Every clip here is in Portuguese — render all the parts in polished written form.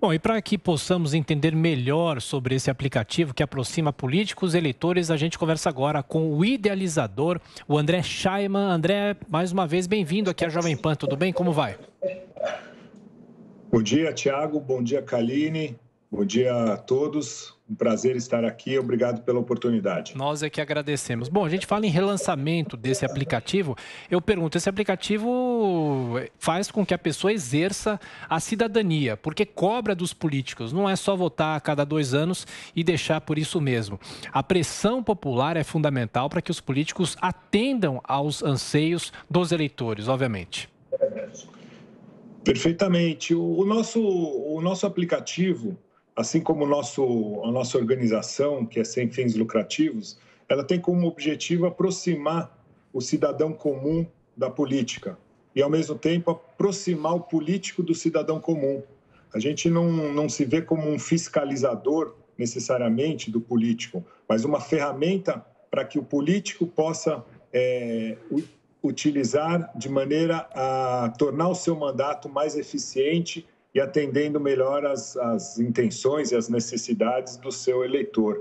Bom, e para que possamos entender melhor sobre esse aplicativo que aproxima políticos e eleitores, a gente conversa agora com o idealizador, o André Schaiman. André, mais uma vez, bem-vindo aqui à Jovem Pan. Tudo bem? Como vai? Bom dia, Thiago. Bom dia, Kaline. Bom dia a todos. Um prazer estar aqui. Obrigado pela oportunidade. Nós é que agradecemos. Bom, a gente fala em relançamento desse aplicativo. Eu pergunto, esse aplicativo faz com que a pessoa exerça a cidadania, porque cobra dos políticos. Não é só votar a cada 2 anos e deixar por isso mesmo. A pressão popular é fundamental para que os políticos atendam aos anseios dos eleitores, obviamente. Perfeitamente. O nosso aplicativo, assim como a nossa organização, que é sem fins lucrativos, ela tem como objetivo aproximar o cidadão comum da política e, ao mesmo tempo, aproximar o político do cidadão comum. A gente não se vê como um fiscalizador, necessariamente, do político, mas uma ferramenta para que o político possa utilizar de maneira a tornar o seu mandato mais eficiente e atendendo melhor as intenções e as necessidades do seu eleitor.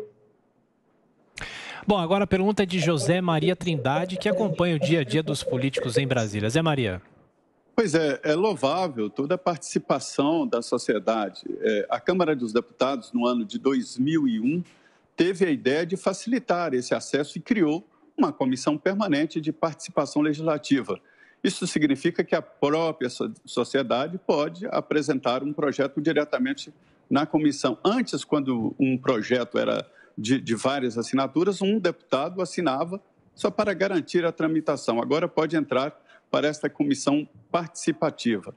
Bom, agora a pergunta é de José Maria Trindade, que acompanha o dia a dia dos políticos em Brasília. Zé Maria. Pois é louvável toda a participação da sociedade. A Câmara dos Deputados, no ano de 2001, teve a ideia de facilitar esse acesso e criou uma comissão permanente de participação legislativa. Isso significa que a própria sociedade pode apresentar um projeto diretamente na comissão. Antes, quando um projeto era de várias assinaturas, um deputado assinava só para garantir a tramitação. Agora pode entrar para esta comissão participativa.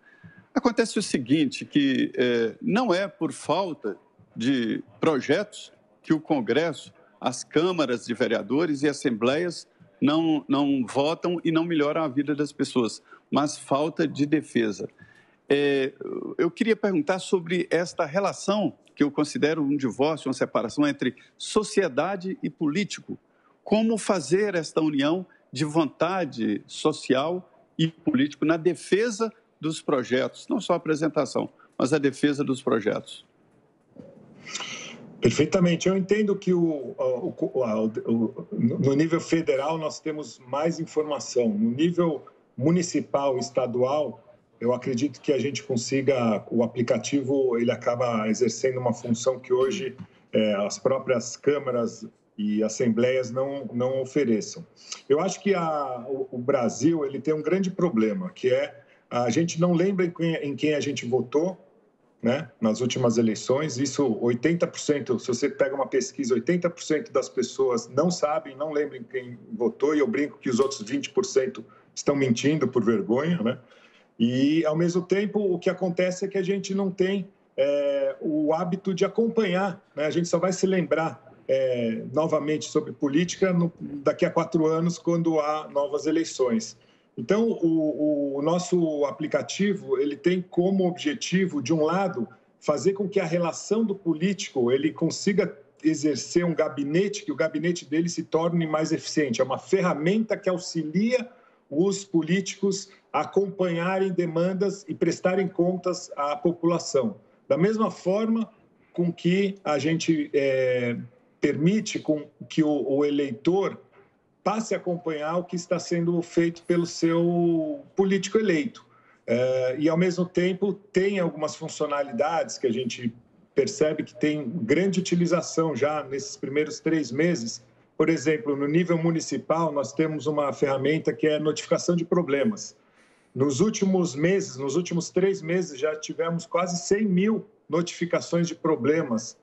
Acontece o seguinte, que não é por falta de projetos que o Congresso, as câmaras de vereadores e assembleias não votam e não melhoram a vida das pessoas, mas falta de defesa. Eu queria perguntar sobre esta relação, que eu considero um divórcio, uma separação entre sociedade e político. Como fazer esta união de vontade social e político na defesa dos projetos, não só a apresentação, mas a defesa dos projetos? Perfeitamente. Eu entendo que no nível federal nós temos mais informação. No nível municipal, estadual, eu acredito que a gente consiga, o aplicativo ele acaba exercendo uma função que hoje as próprias câmaras e assembleias não ofereçam. Eu acho que o Brasil ele tem um grande problema, que é a gente não lembra em quem a gente votou, né, nas últimas eleições. Isso, 80%, se você pega uma pesquisa, 80% das pessoas não sabem, não lembram quem votou, e eu brinco que os outros 20% estão mentindo por vergonha, né? E, ao mesmo tempo, o que acontece é que a gente não tem o hábito de acompanhar, né? A gente só vai se lembrar novamente sobre política daqui a 4 anos, quando há novas eleições. Então, o nosso aplicativo ele tem como objetivo, de um lado, fazer com que a relação do político ele consiga exercer um gabinete, que o gabinete dele se torne mais eficiente. É uma ferramenta que auxilia os políticos a acompanharem demandas e prestarem contas à população. Da mesma forma com que a gente permite que o eleitor passe a acompanhar o que está sendo feito pelo seu político eleito. E, ao mesmo tempo, tem algumas funcionalidades que a gente percebe que tem grande utilização já nesses primeiros 3 meses. Por exemplo, no nível municipal, nós temos uma ferramenta que é notificação de problemas. Nos últimos meses, nos últimos 3 meses, já tivemos quase 100 mil notificações de problemas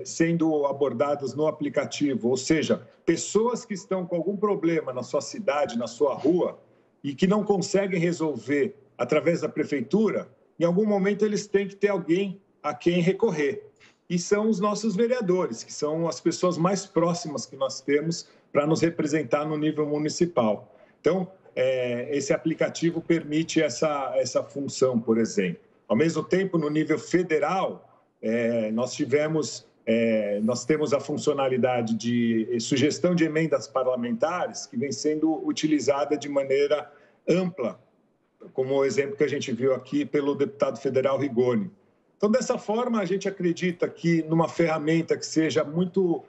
sendo abordadas no aplicativo, ou seja, pessoas que estão com algum problema na sua cidade, na sua rua, e que não conseguem resolver através da prefeitura, em algum momento eles têm que ter alguém a quem recorrer. E são os nossos vereadores, que são as pessoas mais próximas que nós temos para nos representar no nível municipal. Então, esse aplicativo permite essa função, por exemplo. Ao mesmo tempo, no nível federal, nós temos a funcionalidade de sugestão de emendas parlamentares que vem sendo utilizada de maneira ampla, como o exemplo que a gente viu aqui pelo deputado federal Rigoni. Então, dessa forma, a gente acredita que numa ferramenta que seja muito...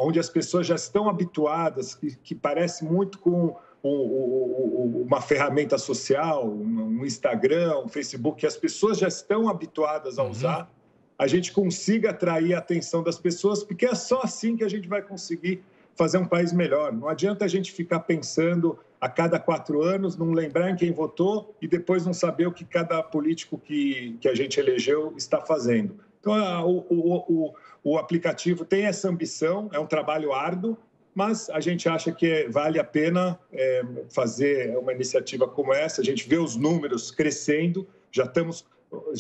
onde as pessoas já estão habituadas, que parece muito com uma ferramenta social, um Instagram, um Facebook, que as pessoas já estão habituadas a usar, a gente consiga atrair a atenção das pessoas, porque é só assim que a gente vai conseguir fazer um país melhor. Não adianta a gente ficar pensando a cada 4 anos, não lembrar em quem votou e depois não saber o que cada político que a gente elegeu está fazendo. Então, o aplicativo tem essa ambição, é um trabalho árduo, mas a gente acha que vale a pena fazer uma iniciativa como essa. A gente vê os números crescendo, já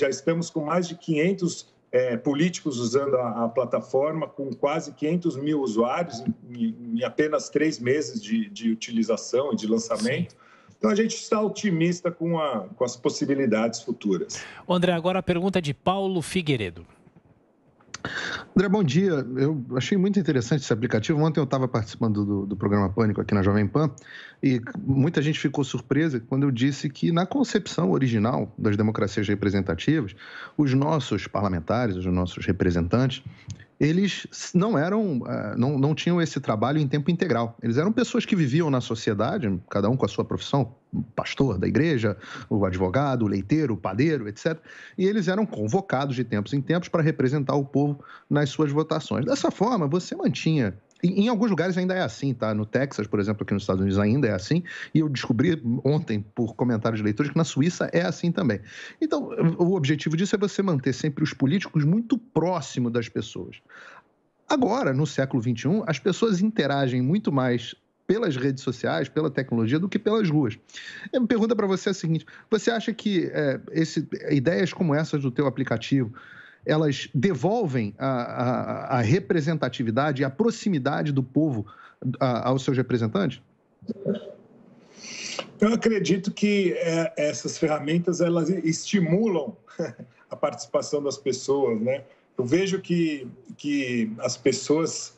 estamos com mais de 500 políticos usando a plataforma, com quase 500 mil usuários em apenas 3 meses de utilização e de lançamento. Sim. Então, a gente está otimista com as possibilidades futuras. André, agora a pergunta de Paulo Figueiredo. André, bom dia. Eu achei muito interessante esse aplicativo. Ontem eu estava participando do programa Pânico aqui na Jovem Pan e muita gente ficou surpresa quando eu disse que na concepção original das democracias representativas, os nossos parlamentares, os nossos representantes, eles não tinham esse trabalho em tempo integral. Eles eram pessoas que viviam na sociedade, cada um com a sua profissão, o pastor da igreja, o advogado, o leiteiro, o padeiro, etc. E eles eram convocados de tempos em tempos para representar o povo nas suas votações. Dessa forma, você mantinha... Em alguns lugares ainda é assim, tá? No Texas, por exemplo, aqui nos Estados Unidos ainda é assim. E eu descobri ontem, por comentários de leitores, que na Suíça é assim também. Então, o objetivo disso é você manter sempre os políticos muito próximo das pessoas. Agora, no século XXI, as pessoas interagem muito mais pelas redes sociais, pela tecnologia, do que pelas ruas. A minha pergunta para você é a seguinte: você acha que ideias como essas do teu aplicativo, elas devolvem a representatividade e a proximidade do povo aos seus representantes? Eu acredito que essas ferramentas elas estimulam a participação das pessoas, né? Eu vejo que as pessoas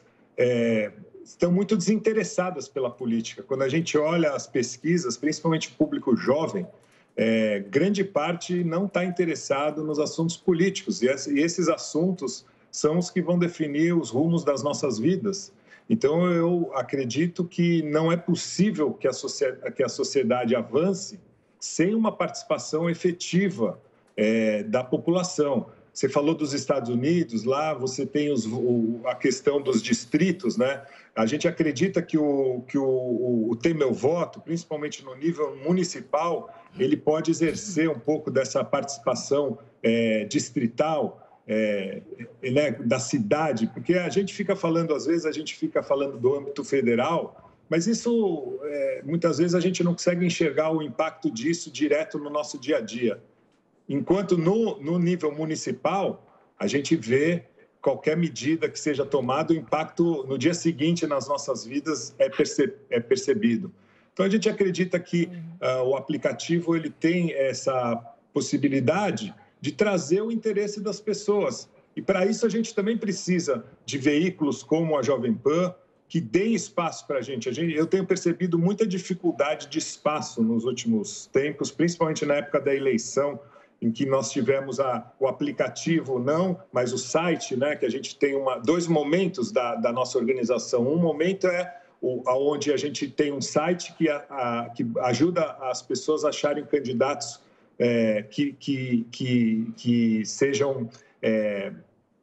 estão muito desinteressadas pela política. Quando a gente olha as pesquisas, principalmente o público jovem, grande parte não está interessado nos assuntos políticos. E esses assuntos são os que vão definir os rumos das nossas vidas. Então, eu acredito que não é possível que a sociedade avance sem uma participação efetiva da população. Você falou dos Estados Unidos, lá você tem a questão dos distritos, né? A gente acredita que o Tem Meu Voto, principalmente no nível municipal, ele pode exercer um pouco dessa participação distrital, né, da cidade, porque a gente fica falando, às vezes, do âmbito federal, mas isso, muitas vezes, a gente não consegue enxergar o impacto disso direto no nosso dia a dia. Enquanto no nível municipal, a gente vê qualquer medida que seja tomada, o impacto no dia seguinte nas nossas vidas é percebido. Então, a gente acredita que o aplicativo ele tem essa possibilidade de trazer o interesse das pessoas. E, para isso, a gente também precisa de veículos como a Jovem Pan, que deem espaço para a gente. Eu tenho percebido muita dificuldade de espaço nos últimos tempos, principalmente na época da eleição, em que nós tivemos o aplicativo, mas o site, né, que a gente tem dois momentos da nossa organização. Um momento onde a gente tem um site que ajuda as pessoas a acharem candidatos que sejam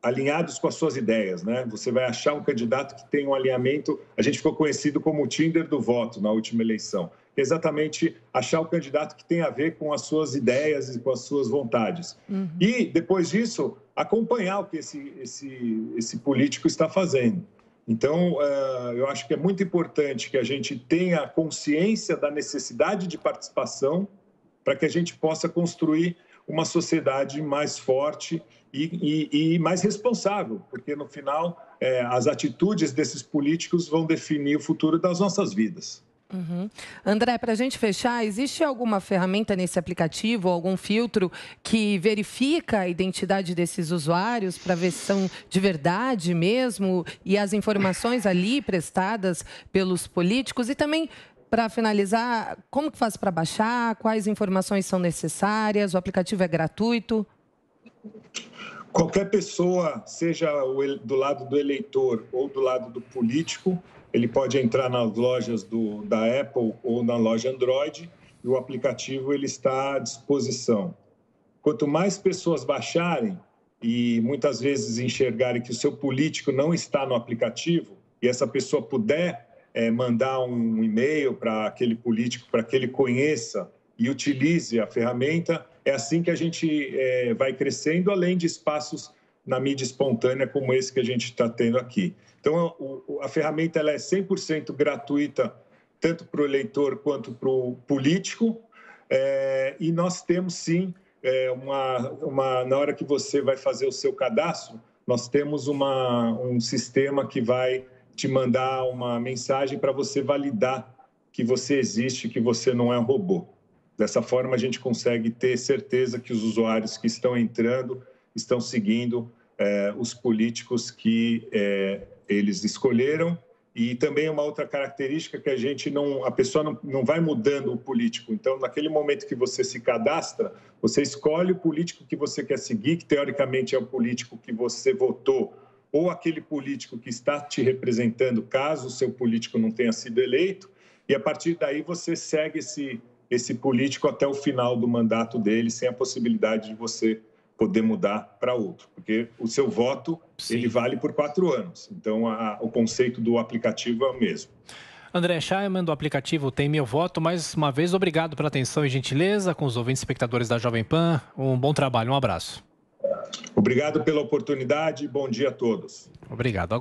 alinhados com as suas ideias, né? Você vai achar um candidato que tem um alinhamento, a gente ficou conhecido como o Tinder do voto na última eleição. Exatamente achar o candidato que tem a ver com as suas ideias e com as suas vontades. Uhum. E, depois disso, acompanhar o que esse político está fazendo. Então, eu acho que é muito importante que a gente tenha consciência da necessidade de participação para que a gente possa construir uma sociedade mais forte e mais responsável, porque, no final, as atitudes desses políticos vão definir o futuro das nossas vidas. Uhum. André, para a gente fechar, existe alguma ferramenta nesse aplicativo, algum filtro que verifica a identidade desses usuários para ver se são de verdade mesmo e as informações ali prestadas pelos políticos? E também, para finalizar, como que faz para baixar? Quais informações são necessárias? O aplicativo é gratuito? Qualquer pessoa, seja do lado do eleitor ou do lado do político, ele pode entrar nas lojas da Apple ou na loja Android e o aplicativo ele está à disposição. Quanto mais pessoas baixarem e muitas vezes enxergarem que o seu político não está no aplicativo e essa pessoa puder mandar um e-mail para aquele político, para que ele conheça e utilize a ferramenta, é assim que a gente vai crescendo, além de espaços na mídia espontânea como esse que a gente está tendo aqui. Então, a ferramenta ela é 100% gratuita, tanto para o eleitor quanto para o político, e nós temos, sim, na hora que você vai fazer o seu cadastro, nós temos um sistema que vai te mandar uma mensagem para você validar que você existe, que você não é um robô. Dessa forma, a gente consegue ter certeza que os usuários que estão entrando estão seguindo os políticos que eles escolheram. E também uma outra característica que a pessoa não vai mudando o político. Então, naquele momento que você se cadastra, você escolhe o político que você quer seguir, que teoricamente é o político que você votou, ou aquele político que está te representando, caso o seu político não tenha sido eleito, e a partir daí você segue esse político até o final do mandato dele, sem a possibilidade de você poder mudar para outro, porque o seu voto ele vale por 4 anos. Então, o conceito do aplicativo é o mesmo. André Scheiman, do aplicativo Tem Meu Voto. Mais uma vez, obrigado pela atenção e gentileza com os ouvintes e espectadores da Jovem Pan. Um bom trabalho, um abraço. Obrigado pela oportunidade, bom dia a todos. Obrigado. Agora...